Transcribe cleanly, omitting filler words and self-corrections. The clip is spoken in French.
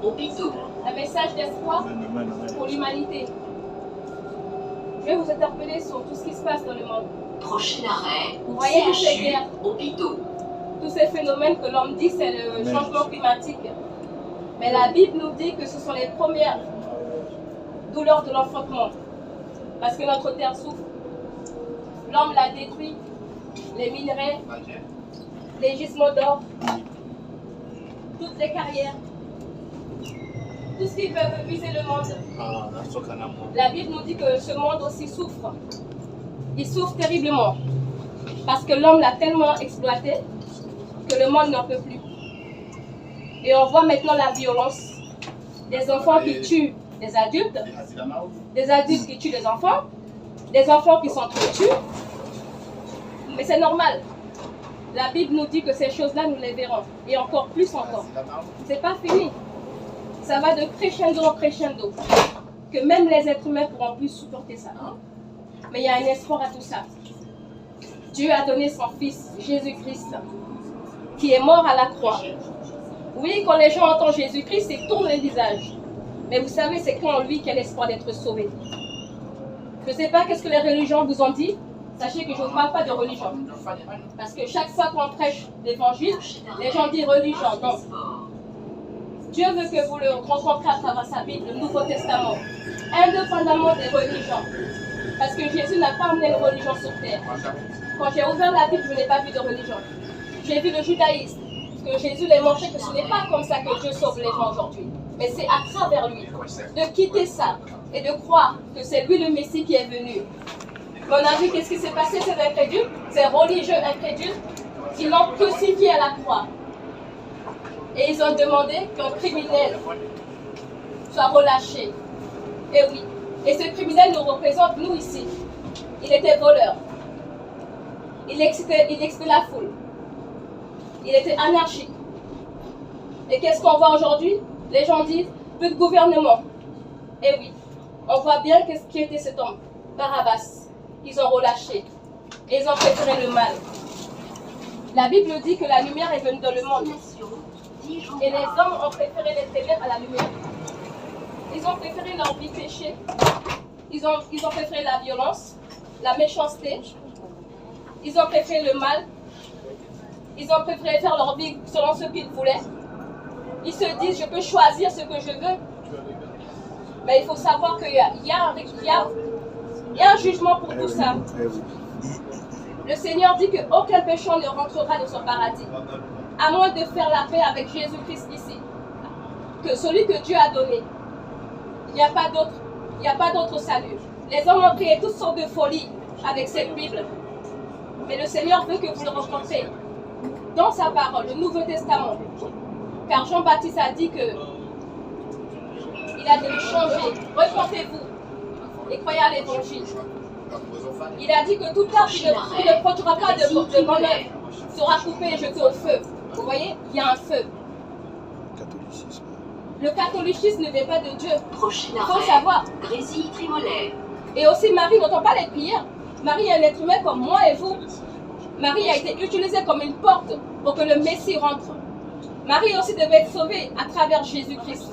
hôpitaux. Un message d'espoir pour l'humanité. Je vais vous interpeller sur tout ce qui se passe dans le monde. Prochain arrêt, Vous voyez toutes ces CHU, guerres, hôpitaux. tous ces phénomènes que l'homme dit c'est le changement climatique. Mais la Bible nous dit que ce sont les premières douleurs de l'enfantement. Parce que notre terre souffre. L'homme l'a détruit. Les minerais, les gisements d'or, toutes les carrières, tout ce qui peut viser le monde. La Bible nous dit que ce monde aussi souffre. Il souffre terriblement. Parce que l'homme l'a tellement exploité que le monde n'en peut plus. Et on voit maintenant la violence. Des enfants qui tuent des adultes qui tuent des enfants qui s'entretuent. Mais c'est normal. La Bible nous dit que ces choses-là, nous les verrons. Et encore plus encore. C'est pas fini. Ça va de crescendo en crescendo. Que même les êtres humains pourront plus supporter ça. Mais il y a un espoir à tout ça. Dieu a donné son Fils, Jésus-Christ, qui est mort à la croix. Oui, quand les gens entendent Jésus-Christ, ils tournent les visages. Mais vous savez, c'est qu'en lui qu'il y a l'espoir d'être sauvé. Je ne sais pas qu'est-ce que les religions vous ont dit. Sachez que je ne parle pas de religion. Parce que chaque fois qu'on prêche l'évangile, les gens disent religion. Non. Dieu veut que vous le rencontriez à travers sa Bible, le Nouveau Testament, indépendamment des religions. Parce que Jésus n'a pas amené une religion sur terre. Quand j'ai ouvert la Bible, je n'ai pas vu de religion. J'ai vu le judaïsme. Que Jésus les montrait que ce n'est pas comme ça que Dieu sauve les gens aujourd'hui. Mais c'est à travers lui. De quitter ça et de croire que c'est lui le Messie qui est venu. On a vu qu'est-ce qui s'est passé, ces incrédules, ces religieux incrédules, qui l'ont crucifié à la croix. Et ils ont demandé qu'un criminel soit relâché. Et oui. Et ce criminel nous représente, nous ici. Il était voleur. Il excitait la foule. Il était anarchique. Et qu'est-ce qu'on voit aujourd'hui? Les gens disent, plus de gouvernement. Et oui, on voit bien qu'est-ce qui était cet homme, Barabbas. Ils ont relâché. Et ils ont préféré le mal. La Bible dit que la lumière est venue dans le monde. Et les hommes ont préféré les ténèbres à la lumière. Ils ont préféré leur vie péchée. Ils ont préféré la violence, la méchanceté. Ils ont préféré le mal. Ils ont préféré faire leur vie selon ce qu'ils voulaient. Ils se disent, je peux choisir ce que je veux. Mais il faut savoir qu'il y a un jugement pour tout ça. Le Seigneur dit qu'aucun pécheur ne rentrera dans son paradis. À moins de faire la paix avec Jésus-Christ ici. Que celui que Dieu a donné. Il n'y a pas d'autre salut. Les hommes ont créé toutes sortes de folies avec cette Bible. Mais le Seigneur veut que vous le rencontriez dans sa parole, le Nouveau Testament. Car Jean-Baptiste a dit que il a dû changer. Repentez-vous et croyez à l'évangile. Il a dit que toute arbre qui ne produira pas de bonne œuvre sera coupée et jetée au feu. Vous voyez, il y a un feu. Le catholicisme ne vient pas de Dieu. Il faut savoir. Et aussi, Marie n'entend pas les prières. Marie est un être humain comme moi et vous. Marie a été utilisée comme une porte pour que le Messie rentre. Marie aussi devait être sauvée à travers Jésus-Christ.